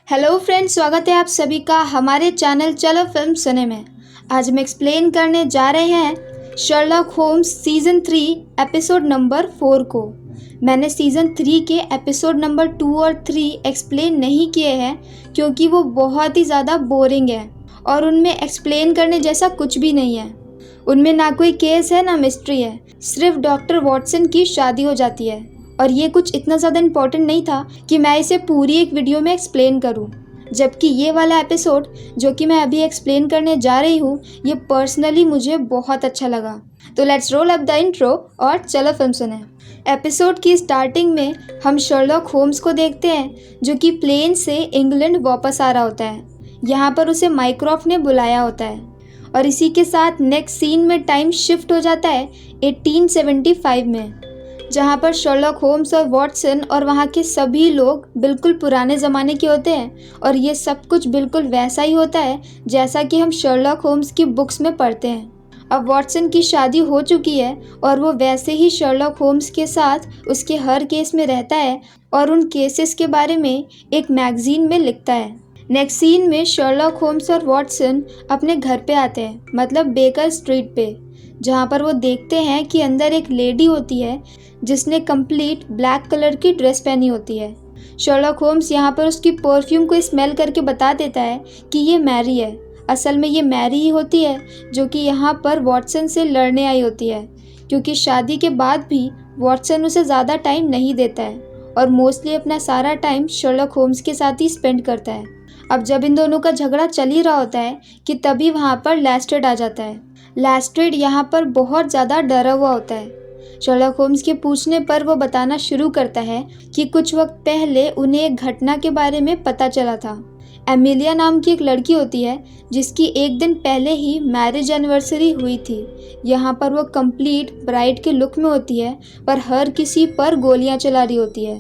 Hello friends, स्वागत है आप सभी का हमारे चैनल चलो फिल्म सुने में। आज हम एक्सप्लेन करने जा रहे हैं Sherlock Holmes season 3 episode number 4 को। मैंने सीज़न 3 के एपिसोड नंबर 2 और 3 एक्सप्लेन नहीं किए हैं क्योंकि वो बहुत ही ज़्यादा बोरिंग है और उनमें एक्सप्लेन करने जैसा कुछ भी नहीं है। उनमें ना कोई केस है ना मिस्ट्री है, सिर्फ डॉक्टर वॉटसन की शादी हो जाती है और ये कुछ इतना ज़्यादा इम्पोर्टेंट नहीं था कि मैं इसे पूरी एक वीडियो में एक्सप्लेन करूं। जबकि ये वाला एपिसोड जो कि मैं अभी एक्सप्लेन करने जा रही हूँ, ये पर्सनली मुझे बहुत अच्छा लगा। तो let's roll up the intro और चलो फिल्म सुने। एपिसोड की स्टार्टिंग में हम शर्लॉक होम्स को देखते हैं जो कि प्लेन से इंग्लैंड वापस आ रहा होता है। यहाँ पर उसे माइक्रॉफ्ट ने बुलाया होता है और इसी के साथ नेक्स्ट सीन में टाइम शिफ्ट हो जाता है 1875 में, जहाँ पर शर्लॉक होम्स और वॉटसन और वहाँ के सभी लोग बिल्कुल पुराने ज़माने के होते हैं और ये सब कुछ बिल्कुल वैसा ही होता है जैसा कि हम शर्लॉक होम्स की बुक्स में पढ़ते हैं। अब वॉटसन की शादी हो चुकी है और वो वैसे ही शर्लॉक होम्स के साथ उसके हर केस में रहता है और उन केसेस के बारे में एक मैगजीन में लिखता है। नेक्स्ट सीन में शर्लॉक होम्स और वॉटसन अपने घर पे आते हैं, मतलब बेकर स्ट्रीट पे, जहाँ पर वो देखते हैं कि अंदर एक लेडी होती है जिसने कंप्लीट ब्लैक कलर की ड्रेस पहनी होती है। शर्लॉक होम्स यहाँ पर उसकी परफ्यूम को स्मेल करके बता देता है कि ये मैरी है। असल में ये मैरी ही होती है जो कि यहाँ पर वॉटसन से लड़ने आई होती है, क्योंकि शादी के बाद भी वॉटसन उसे ज़्यादा टाइम नहीं देता है और मोस्टली अपना सारा टाइम शर्लॉक होम्स के साथ ही स्पेंड करता है। अब जब इन दोनों का झगड़ा चल ही रहा होता है कि तभी वहाँ पर लेस्ट्रेड आ जाता है। लेस्ट्रेड यहाँ पर बहुत ज़्यादा डरा हुआ होता है। शर्लॉक होम्स के पूछने पर वो बताना शुरू करता है कि कुछ वक्त पहले उन्हें एक घटना के बारे में पता चला था। एमिलिया नाम की एक लड़की होती है जिसकी एक दिन पहले ही मैरिज एनिवर्सरी हुई थी। यहाँ पर वो कंप्लीट ब्राइड के लुक में होती है पर हर किसी पर गोलियाँ चला रही होती है,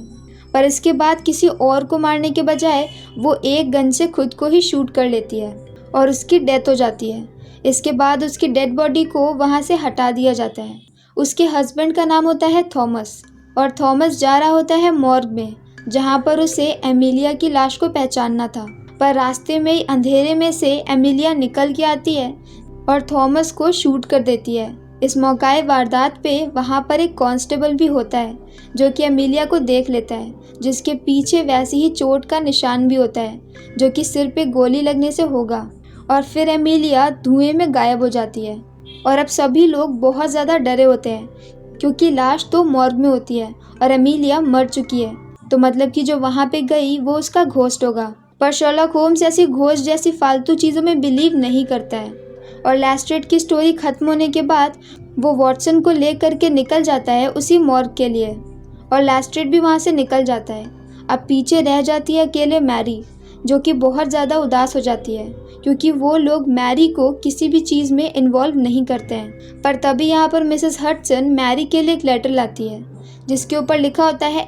पर इसके बाद किसी और को मारने के बजाय वो एक गन से खुद को ही शूट कर लेती है और उसकी डेथ हो जाती है। इसके बाद उसकी डेड बॉडी को वहाँ से हटा दिया जाता है। उसके हस्बैंड का नाम होता है थॉमस और थॉमस जा रहा होता है मॉर्ग में, जहाँ पर उसे एमिलिया की लाश को पहचानना था। पर रास्ते में ही अंधेरे में से एमिलिया निकल के आती है और थॉमस को शूट कर देती है। इस मौकाए वारदात पे वहाँ पर एक कांस्टेबल भी होता है जो कि एमिलिया को देख लेता है, जिसके पीछे वैसे ही चोट का निशान भी होता है जो कि सिर पे गोली लगने से होगा। और फिर एमिलिया धुएं में गायब हो जाती है और अब सभी लोग बहुत ज़्यादा डरे होते हैं क्योंकि लाश तो मॉर्ग में होती है और एमिलिया मर चुकी है, तो मतलब कि जो वहाँ पे गई वो उसका घोस्ट होगा। पर शर्लॉक होम्स ऐसी घोस्ट जैसी फालतू चीज़ों में बिलीव नहीं करता है और लेस्ट्रेड की स्टोरी ख़त्म होने के बाद वो वॉटसन को ले करके निकल जाता है उसी मॉर्ग के लिए और लेस्ट्रेड भी वहाँ से निकल जाता है। अब पीछे रह जाती है अकेले मैरी, जो कि बहुत ज़्यादा उदास हो जाती है क्योंकि वो लोग मैरी को किसी भी चीज़ में इन्वॉल्व नहीं करते हैं। पर तभी यहाँ पर मिसेस हडसन मैरी के लिए एक लेटर लाती है जिसके ऊपर लिखा होता है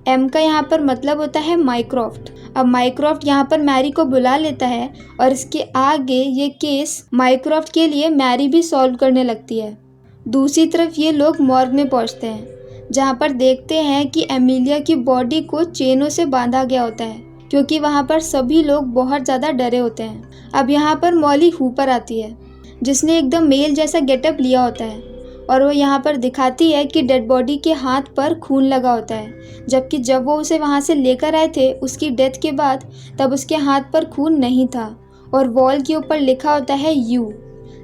एम का यहाँ पर मतलब होता है माइक्रॉफ्ट। अब माइक्रॉफ्ट यहाँ पर मैरी को बुला लेता है और इसके आगे ये केस माइक्रॉफ्ट के लिए मैरी भी सॉल्व करने लगती है। दूसरी तरफ ये लोग मॉर्ग में पहुँचते हैं जहाँ पर देखते हैं कि एमिलिया की बॉडी को चेनों से बांधा गया होता है क्योंकि वहाँ पर सभी लोग बहुत ज़्यादा डरे होते हैं। अब यहाँ पर मॉली हूपर आती है जिसने एकदम मेल जैसा गेटअप लिया होता है और वो यहाँ पर दिखाती है कि डेड बॉडी के हाथ पर खून लगा होता है, जबकि जब वो उसे वहाँ से लेकर आए थे उसकी डेथ के बाद तब उसके हाथ पर खून नहीं था और वॉल के ऊपर लिखा होता है यू,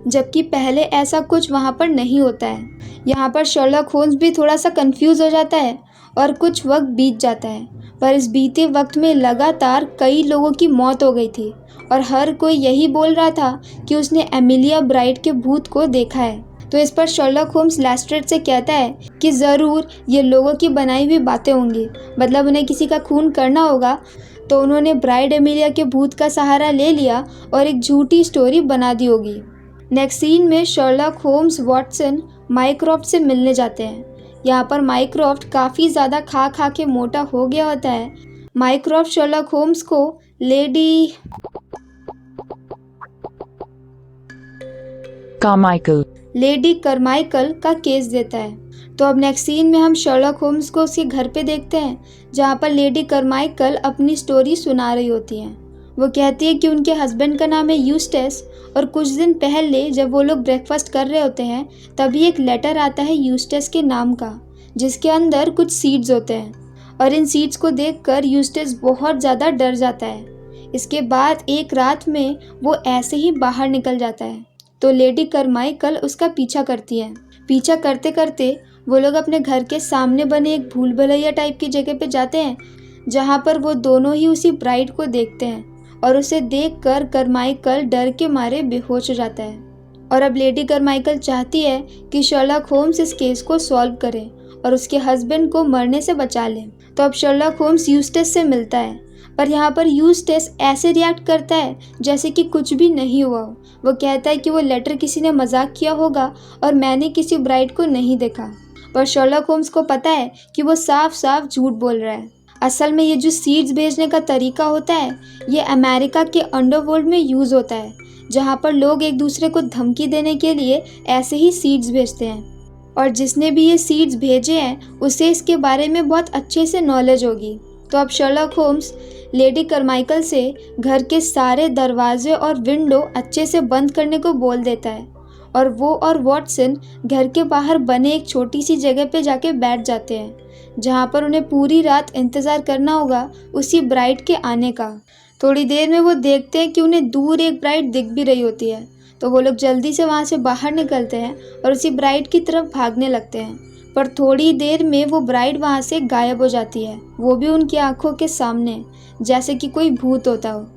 जबकि पहले ऐसा कुछ वहाँ पर नहीं होता है। यहाँ पर शर्लॉक होम्स भी थोड़ा सा कंफ्यूज हो जाता है और कुछ वक्त बीत जाता है, पर इस बीते वक्त में लगातार कई लोगों की मौत हो गई थी और हर कोई यही बोल रहा था कि उसने एमिलिया ब्राइड के भूत को देखा है। तो इस पर शर्लॉक होम्स लेस्ट्रेड से कहता है कि ज़रूर ये लोगों की बनाई हुई बातें होंगी, मतलब उन्हें किसी का खून करना होगा, तो उन्होंने ब्राइड एमिलिया के भूत का सहारा ले लिया और एक झूठी स्टोरी बना दी होगी। नेक्स्ट सीन में शर्लॉक होम्स वॉटसन माइक्रॉफ्ट से मिलने जाते हैं। यहाँ पर माइक्रॉफ्ट काफ़ी ज़्यादा खा खा के मोटा हो गया होता है। माइक्रॉफ्ट शर्लॉक होम्स को लेडी Carmichael लेडी करमाइकल का केस देता है। तो अब नेक्स्ट सीन में हम शर्लॉक होम्स को उसके घर पे देखते हैं, जहाँ पर लेडी करमाइकल अपनी स्टोरी सुना रही होती हैं। वो कहती है कि उनके हस्बैंड का नाम है यूस्टेस, और कुछ दिन पहले जब वो लोग ब्रेकफास्ट कर रहे होते हैं तभी एक लेटर आता है यूस्टेस के नाम का, जिसके अंदर कुछ सीड्स होते हैं, और इन सीड्स को देखकर यूस्टेस बहुत ज़्यादा डर जाता है। इसके बाद एक रात में वो ऐसे ही बाहर निकल जाता है, तो लेडी करमाइकल उसका पीछा करती है। पीछा करते करते वो लोग अपने घर के सामने बने एक भूल भुलैया टाइप की जगह पे जाते हैं, जहाँ पर वो दोनों ही उसी ब्राइड को देखते हैं, और उसे देखकर करमाइकल डर के मारे बेहोश हो जाता है। और अब लेडी करमाइकल चाहती है कि शर्लॉक होम्स इस केस को सॉल्व करे और उसके हस्बैंड को मरने से बचा ले। तो अब शर्लॉक होम्स यूस्टेस से मिलता है, पर यहाँ पर यूस्टेस ऐसे रिएक्ट करता है जैसे कि कुछ भी नहीं हुआ हो। वो कहता है कि वो लेटर किसी ने मजाक किया होगा और मैंने किसी ब्राइड को नहीं देखा। पर शर्लॉक होम्स को पता है कि वो साफ साफ झूठ बोल रहा है। असल में ये जो सीड्स भेजने का तरीका होता है, ये अमेरिका के अंडरवर्ल्ड में यूज़ होता है, जहाँ पर लोग एक दूसरे को धमकी देने के लिए ऐसे ही सीड्स भेजते हैं, और जिसने भी ये सीड्स भेजे हैं उसे इसके बारे में बहुत अच्छे से नॉलेज होगी। तो अब शर्लॉक होम्स लेडी करमाइकल से घर के सारे दरवाजे और विंडो अच्छे से बंद करने को बोल देता है, और वो और वॉटसन घर के बाहर बने एक छोटी सी जगह पे जाके बैठ जाते हैं, जहाँ पर उन्हें पूरी रात इंतज़ार करना होगा उसी ब्राइड के आने का। थोड़ी देर में वो देखते हैं कि उन्हें दूर एक ब्राइड दिख भी रही होती है, तो वो लोग जल्दी से वहाँ से बाहर निकलते हैं और उसी ब्राइड की तरफ भागने लगते हैं। पर थोड़ी देर में वो ब्राइड वहाँ से गायब हो जाती है, वो भी उनकी आंखों के सामने, जैसे कि कोई भूत होता हो।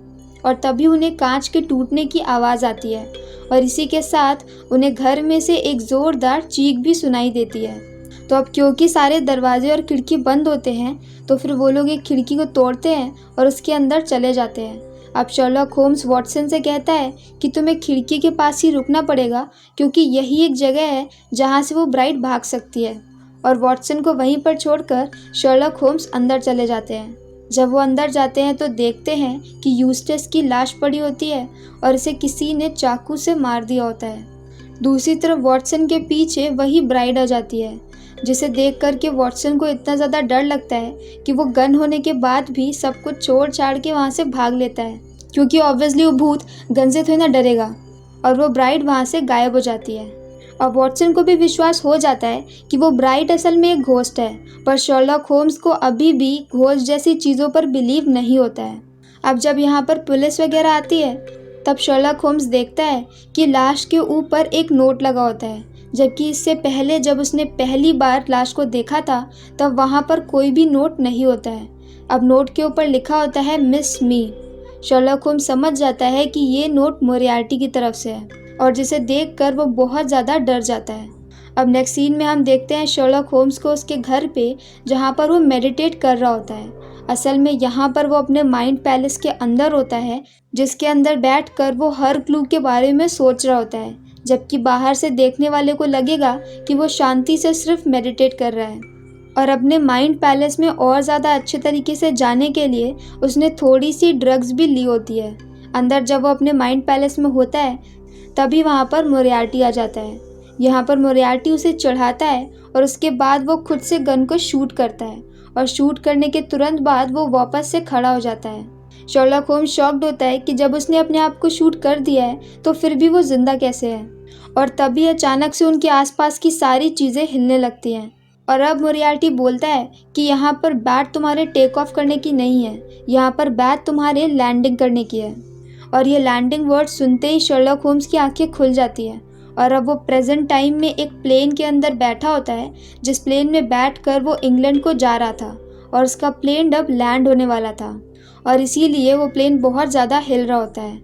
और तभी उन्हें कांच के टूटने की आवाज़ आती है, और इसी के साथ उन्हें घर में से एक ज़ोरदार चीख भी सुनाई देती है। तो अब क्योंकि सारे दरवाजे और खिड़की बंद होते हैं, तो फिर वो लोग एक खिड़की को तोड़ते हैं और उसके अंदर चले जाते हैं। अब शर्लॉक होम्स वॉटसन से कहता है कि तुम्हें खिड़की के पास ही रुकना पड़ेगा, क्योंकि यही एक जगह है जहाँ से वो ब्राइड भाग सकती है। और वॉटसन को वहीं पर छोड़कर शर्लॉक होम्स अंदर चले जाते हैं। जब वो अंदर जाते हैं तो देखते हैं कि यूस्टेस की लाश पड़ी होती है और इसे किसी ने चाकू से मार दिया होता है। दूसरी तरफ वॉटसन के पीछे वही ब्राइड आ जाती है, जिसे देख कर के वॉटसन को इतना ज़्यादा डर लगता है कि वो गन होने के बाद भी सब कुछ छोड़ छाड़ के वहाँ से भाग लेता है, क्योंकि ऑब्वियसली वो भूत गन से थोड़ी ना डरेगा। और वो ब्राइड वहाँ से गायब हो जाती है। अब वॉटसन को भी विश्वास हो जाता है कि वो ब्राइड असल में एक घोस्ट है, पर शर्लॉक होम्स को अभी भी घोस्ट जैसी चीज़ों पर बिलीव नहीं होता है। अब जब यहाँ पर पुलिस वगैरह आती है, तब शर्लॉक होम्स देखता है कि लाश के ऊपर एक नोट लगा होता है, जबकि इससे पहले जब उसने पहली बार लाश को देखा था तब वहाँ पर कोई भी नोट नहीं होता है। अब नोट के ऊपर लिखा होता है मिस मी। शर्लॉक होम्स समझ जाता है कि ये नोट मोरियार्टी की तरफ से है, और जिसे देखकर वो बहुत ज़्यादा डर जाता है। अब नेक्स्ट सीन में हम देखते हैं शर्लॉक होम्स को उसके घर पे, जहाँ पर वो मेडिटेट कर रहा होता है। असल में यहाँ पर वो अपने माइंड पैलेस के अंदर होता है, जिसके अंदर बैठकर वो हर क्लू के बारे में सोच रहा होता है, जबकि बाहर से देखने वाले को लगेगा कि वो शांति से सिर्फ मेडिटेट कर रहा है। और अपने माइंड पैलेस में और ज़्यादा अच्छे तरीके से जाने के लिए उसने थोड़ी सी ड्रग्स भी ली होती है। अंदर जब वो अपने माइंड पैलेस में होता है तभी वहाँ पर मोरियार्टी आ जाता है। यहाँ पर मोरियार्टी उसे चढ़ाता है और उसके बाद वो खुद से गन को शूट करता है, और शूट करने के तुरंत बाद वो वापस से खड़ा हो जाता है। शर्लॉक होम्स शॉक्ड होता है कि जब उसने अपने आप को शूट कर दिया है तो फिर भी वो जिंदा कैसे है। और तभी अचानक से उनके आसपास की सारी चीज़ें हिलने लगती हैं। और अब मोरियार्टी बोलता है कि यहाँ पर बैट तुम्हारे टेक ऑफ करने की नहीं है, यहाँ पर बैट तुम्हारे लैंडिंग करने की है। और ये लैंडिंग वर्ड सुनते ही शर्लॉक होम्स की आंखें खुल जाती हैं, और अब वो प्रेजेंट टाइम में एक प्लेन के अंदर बैठा होता है, जिस प्लेन में बैठकर वो इंग्लैंड को जा रहा था, और उसका प्लेन अब लैंड होने वाला था, और इसीलिए वो प्लेन बहुत ज़्यादा हिल रहा होता है।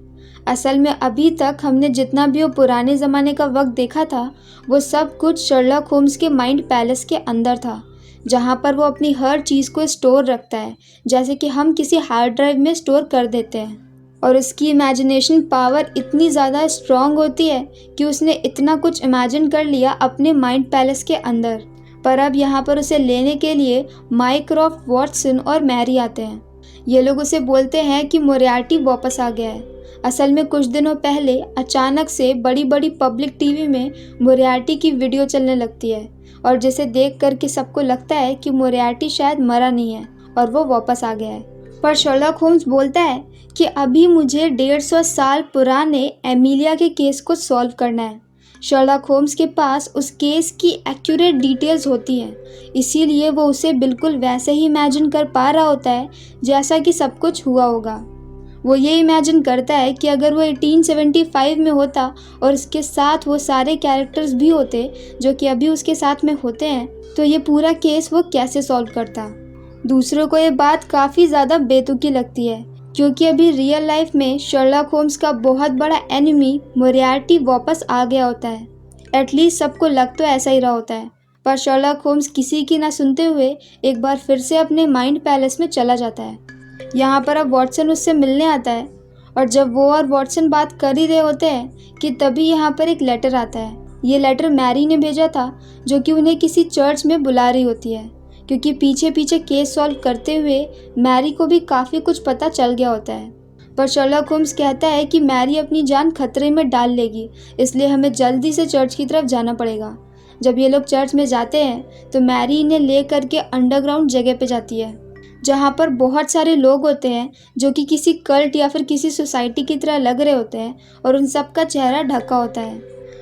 असल में अभी तक हमने जितना भी वो पुराने ज़माने का वक्त देखा था, वो सब कुछ शर्लॉक होम्स के माइंड पैलेस के अंदर था, जहाँ पर वो अपनी हर चीज़ को स्टोर रखता है, जैसे कि हम किसी हार्ड ड्राइव में स्टोर कर देते हैं। और उसकी इमेजिनेशन पावर इतनी ज़्यादा स्ट्रॉन्ग होती है कि उसने इतना कुछ इमेजिन कर लिया अपने माइंड पैलेस के अंदर। पर अब यहाँ पर उसे लेने के लिए माइक्रॉफ्ट, वॉटसन और मैरी आते हैं। ये लोग उसे बोलते हैं कि मोरियार्टी वापस आ गया है। असल में कुछ दिनों पहले अचानक से बड़ी बड़ी पब्लिक टीवी में मोरियार्टी की वीडियो चलने लगती है और जिसे देख कर के सबको लगता है कि मोरियार्टी शायद मरा नहीं है और वो वापस आ गया है। पर शर्लॉक होम्स बोलता है कि अभी मुझे 150 साल पुराने एमिलिया के केस को सॉल्व करना है। शर्लॉक होम्स के पास उस केस की एक्यूरेट डिटेल्स होती हैं, इसीलिए वो उसे बिल्कुल वैसे ही इमेजिन कर पा रहा होता है जैसा कि सब कुछ हुआ होगा। वो ये इमेजिन करता है कि अगर वो 1875 में होता और इसके साथ वो सारे कैरेक्टर्स भी होते जो कि अभी उसके साथ में होते हैं, तो ये पूरा केस वो कैसे सॉल्व करता। दूसरों को ये बात काफ़ी ज़्यादा बेतुकी लगती है क्योंकि अभी रियल लाइफ में शर्लॉक होम्स का बहुत बड़ा एनिमी मोरियार्टी वापस आ गया होता है। एटलीस्ट सबको लग तो ऐसा ही रहा होता है। पर शर्लॉक होम्स किसी की ना सुनते हुए एक बार फिर से अपने माइंड पैलेस में चला जाता है। यहाँ पर अब वॉटसन उससे मिलने आता है और जब वो और वॉटसन बात कर ही रहे होते हैं कि तभी यहाँ पर एक लेटर आता है। ये लेटर मैरी ने भेजा था जो कि उन्हें किसी चर्च में बुला रही होती है क्योंकि पीछे पीछे केस सॉल्व करते हुए मैरी को भी काफ़ी कुछ पता चल गया होता है। पर शर्लॉक होम्स कहता है कि मैरी अपनी जान खतरे में डाल लेगी, इसलिए हमें जल्दी से चर्च की तरफ जाना पड़ेगा। जब ये लोग चर्च में जाते हैं तो मैरी इन्हें ले करके अंडरग्राउंड जगह पे जाती है जहाँ पर बहुत सारे लोग होते हैं जो कि किसी कल्ट या फिर किसी सोसाइटी की तरह लग रहे होते हैं और उन सब का चेहरा ढका होता है।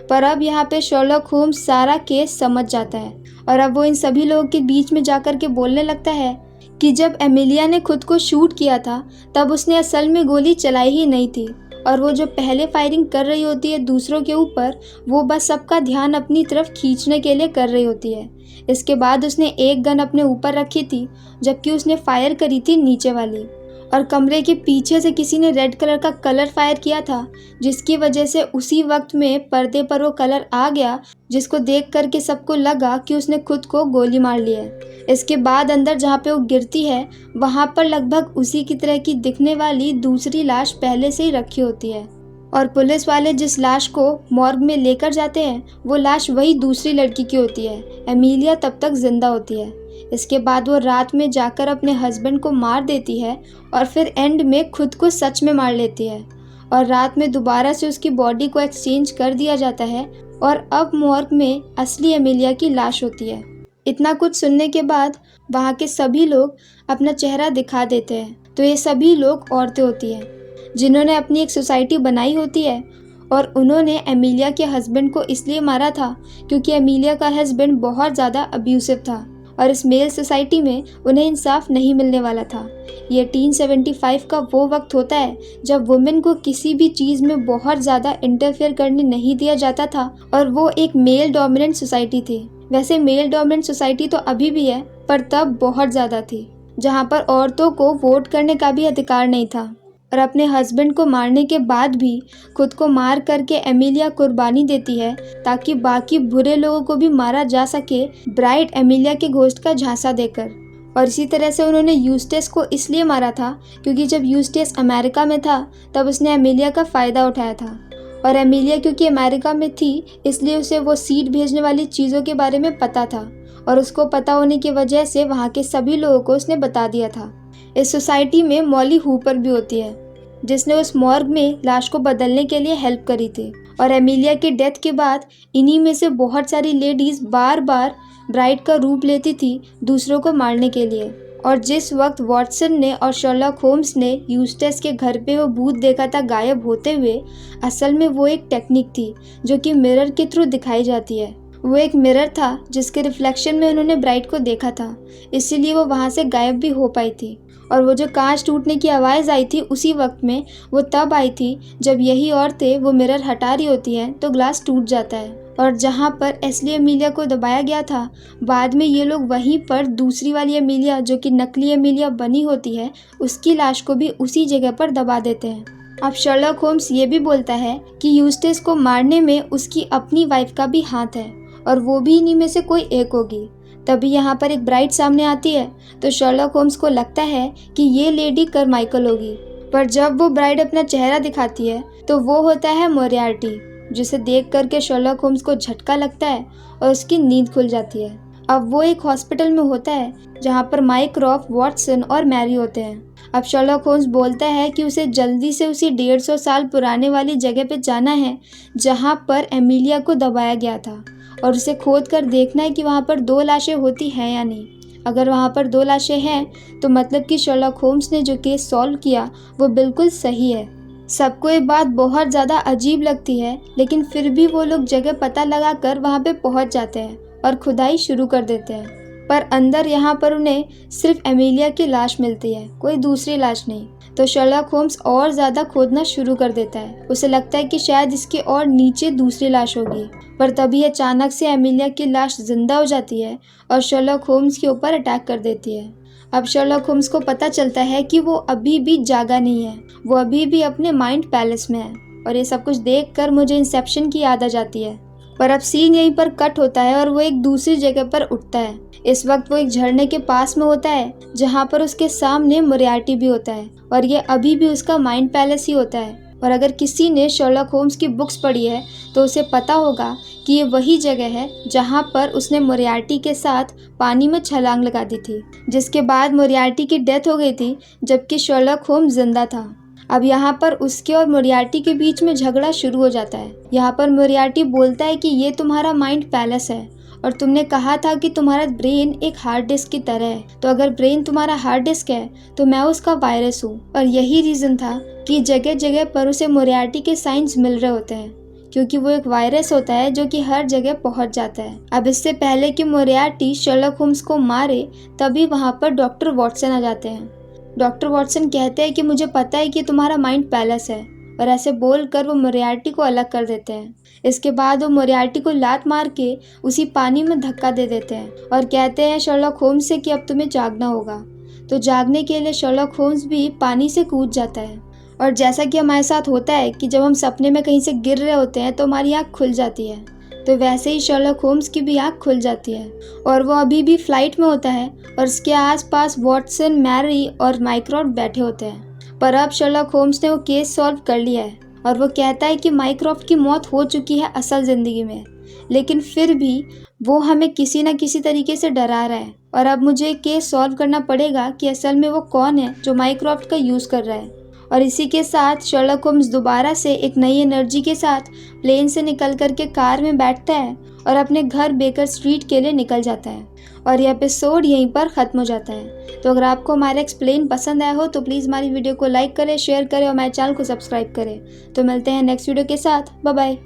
पर अब यहाँ पे शर्लॉक होम्स सारा केस समझ जाता है और अब वो इन सभी लोगों के बीच में जाकर के बोलने लगता है कि जब एमिलिया ने खुद को शूट किया था तब उसने असल में गोली चलाई ही नहीं थी और वो जो पहले फायरिंग कर रही होती है दूसरों के ऊपर, वो बस सबका ध्यान अपनी तरफ खींचने के लिए कर रही होती है। इसके बाद उसने एक गन अपने ऊपर रखी थी जबकि उसने फायर करी थी नीचे वाली, और कमरे के पीछे से किसी ने रेड कलर का कलर फायर किया था जिसकी वजह से उसी वक्त में पर्दे पर वो कलर आ गया जिसको देख करके सबको लगा कि उसने खुद को गोली मार ली है। इसके बाद अंदर जहाँ पे वो गिरती है वहाँ पर लगभग उसी की तरह की दिखने वाली दूसरी लाश पहले से ही रखी होती है और पुलिस वाले जिस लाश को मॉर्ग में लेकर जाते हैं वो लाश वही दूसरी लड़की की होती है। एमिलिया तब तक जिंदा होती है। इसके बाद वो रात में जाकर अपने हस्बैंड को मार देती है और फिर एंड में खुद को सच में मार लेती है और रात में दोबारा से उसकी बॉडी को एक्सचेंज कर दिया जाता है और अब मॉर्ग में असली एमिलिया की लाश होती है। इतना कुछ सुनने के बाद वहाँ के सभी लोग अपना चेहरा दिखा देते हैं। तो ये सभी लोग औरतें होती हैं जिन्होंने अपनी एक सोसाइटी बनाई होती है और उन्होंने एमिलिया के हस्बैंड को इसलिए मारा था क्योंकि एमिलिया का हस्बैंड बहुत ज़्यादा अब्यूसिव था और इस मेल सोसाइटी में उन्हें इंसाफ नहीं मिलने वाला था। ये 1875 का वो वक्त होता है जब वुमेन को किसी भी चीज़ में बहुत ज़्यादा इंटरफेयर करने नहीं दिया जाता था और वो एक मेल डोमिनेंट सोसाइटी थी। वैसे मेल डोमिनेंट सोसाइटी तो अभी भी है पर तब बहुत ज़्यादा थी, जहाँ पर औरतों को वोट करने का भी अधिकार नहीं था। और अपने हस्बैंड को मारने के बाद भी खुद को मार करके एमिलिया कुर्बानी देती है ताकि बाकी बुरे लोगों को भी मारा जा सके ब्राइट एमिलिया के घोस्ट का झांसा देकर। और इसी तरह से उन्होंने यूस्टेस को इसलिए मारा था क्योंकि जब यूस्टेस अमेरिका में था तब उसने एमिलिया का फ़ायदा उठाया था और एमिलिया क्योंकि अमेरिका में थी इसलिए उसे वो सीड भेजने वाली चीज़ों के बारे में पता था और उसको पता होने की वजह से वहाँ के सभी लोगों को उसने बता दिया था। इस सोसाइटी में मॉली हूपर भी होती है जिसने उस मॉर्ग में लाश को बदलने के लिए हेल्प करी थी और एमिलिया की डेथ के बाद इन्हीं में से बहुत सारी लेडीज़ बार बार ब्राइड का रूप लेती थी दूसरों को मारने के लिए। और जिस वक्त वॉटसन ने और शर्लॉक होम्स ने यूस्टेस के घर पे वो भूत देखा था गायब होते हुए, असल में वो एक टेक्निक थी जो कि मिरर के थ्रू दिखाई जाती है। वो एक मिरर था जिसके रिफ्लेक्शन में उन्होंने ब्राइड को देखा था, इसीलिए वो वहाँ से गायब भी हो पाई थी। और वो जो कांच टूटने की आवाज़ आई थी उसी वक्त में वो तब आई थी जब यही औरतें वो मिरर हटा रही होती हैं तो ग्लास टूट जाता है। और जहाँ पर असली एमिलिया को दबाया गया था बाद में ये लोग वहीं पर दूसरी वाली एमिलिया जो कि नकली एमिलिया बनी होती है उसकी लाश को भी उसी जगह पर दबा देते हैं। अब शर्लॉक होम्स ये भी बोलता है कि यूस्टेस को मारने में उसकी अपनी वाइफ का भी हाथ है और वो भी इन्हीं में से कोई एक होगी। तभी यहाँ पर एक ब्राइड सामने आती है तो शर्लॉक होम्स को लगता है कि ये लेडी करमाइकल होगी, पर जब वो ब्राइड अपना चेहरा दिखाती है तो वो होता है मोरियार्टी, जिसे देख करके शर्लॉक होम्स को झटका लगता है और उसकी नींद खुल जाती है। अब वो एक हॉस्पिटल में होता है जहाँ पर माइक्रॉफ्ट, वॉटसन और मैरी होते हैं। अब शर्लॉक होम्स बोलता है कि उसे जल्दी से उसी 150 साल पुराने वाली जगह पे जाना है जहाँ पर एमिलिया को दबाया गया था, और उसे खोद कर देखना है कि वहाँ पर 2 लाशें होती हैं या नहीं। अगर वहाँ पर 2 लाशें हैं तो मतलब कि शर्लॉक होम्स ने जो केस सॉल्व किया वो बिल्कुल सही है। सबको ये बात बहुत ज़्यादा अजीब लगती है, लेकिन फिर भी वो लोग जगह पता लगा कर वहाँ पे पहुँच जाते हैं और खुदाई शुरू कर देते हैं। पर अंदर यहाँ पर उन्हें सिर्फ एमिलिया की लाश मिलती है, कोई दूसरी लाश नहीं। तो शर्लॉक होम्स और ज़्यादा खोदना शुरू कर देता है। उसे लगता है कि शायद इसके और नीचे दूसरी लाश होगी, पर तभी अचानक से एमिलिया की लाश जिंदा हो जाती है और शर्लॉक होम्स के ऊपर अटैक कर देती है। अब शर्लॉक होम्स को पता चलता है कि वो अभी भी जागा नहीं है, वो अभी भी अपने माइंड पैलेस में है। और ये सब कुछ देखकर मुझे इंसेप्शन की याद आ जाती है। पर अब सीन यहीं पर कट होता है और वो एक दूसरी जगह पर उठता है। इस वक्त वो एक झरने के पास में होता है जहाँ पर उसके सामने मोरियार्टी भी होता है, और ये अभी भी उसका माइंड पैलेस ही होता है। और अगर किसी ने शर्लॉक होम्स की बुक्स पढ़ी है तो उसे पता होगा कि ये वही जगह है जहाँ पर उसने मोरियार्टी के साथ पानी में छलांग लगा दी थी, जिसके बाद मोरियार्टी की डेथ हो गई थी जबकि शर्लॉक होम्स जिंदा था। अब यहाँ पर उसके और मोरियार्टी के बीच में झगड़ा शुरू हो जाता है। यहाँ पर मोरियार्टी बोलता है कि ये तुम्हारा माइंड पैलेस है और तुमने कहा था कि तुम्हारा ब्रेन एक हार्ड डिस्क की तरह है, तो अगर ब्रेन तुम्हारा हार्ड डिस्क है तो मैं उसका वायरस हूँ। और यही रीज़न था कि जगह जगह पर उसे मोरियार्टी के साइंस मिल रहे होते हैं, क्योंकि वो एक वायरस होता है जो कि हर जगह पहुंच जाता है। अब इससे पहले कि मोरियार्टी शर्लॉक होम्स को मारे, तभी वहाँ पर डॉक्टर वॉटसन आ जाते हैं। डॉक्टर वॉटसन कहते हैं कि मुझे पता है कि तुम्हारा माइंड पैलेस है, और ऐसे बोलकर वो मोरियार्टी को अलग कर देते हैं। इसके बाद वो मोरियार्टी को लात मार के उसी पानी में धक्का दे देते हैं और कहते हैं शर्लॉक होम्स से कि अब तुम्हें जागना होगा। तो जागने के लिए शर्लॉक होम्स भी पानी से कूद जाता है। और जैसा कि हमारे साथ होता है कि जब हम सपने में कहीं से गिर रहे होते हैं तो हमारी आँख खुल जाती है, तो वैसे ही शर्लॉक होम्स की भी आँख खुल जाती है और वो अभी भी फ्लाइट में होता है और उसके आसपास वॉटसन, मैरी और माइक्रॉफ्ट बैठे होते हैं। पर अब शर्लॉक होम्स ने वो केस सॉल्व कर लिया है और वो कहता है कि माइक्रॉफ्ट की मौत हो चुकी है असल ज़िंदगी में, लेकिन फिर भी वो हमें किसी न किसी तरीके से डरा रहा है। और अब मुझे केस सॉल्व करना पड़ेगा कि असल में वो कौन है जो माइक्रॉफ्ट का यूज़ कर रहा है। और इसी के साथ शर्लॉक होम्स दोबारा से एक नई एनर्जी के साथ प्लेन से निकल करके कार में बैठता है और अपने घर बेकर स्ट्रीट के लिए निकल जाता है। और ये एपिसोड यहीं पर ख़त्म हो जाता है। तो अगर आपको हमारा एक्सप्लेन पसंद आया हो तो प्लीज़ हमारी वीडियो को लाइक करें, शेयर करें और हमारे चैनल को सब्सक्राइब करें। तो मिलते हैं नेक्स्ट वीडियो के साथ। Bye bye.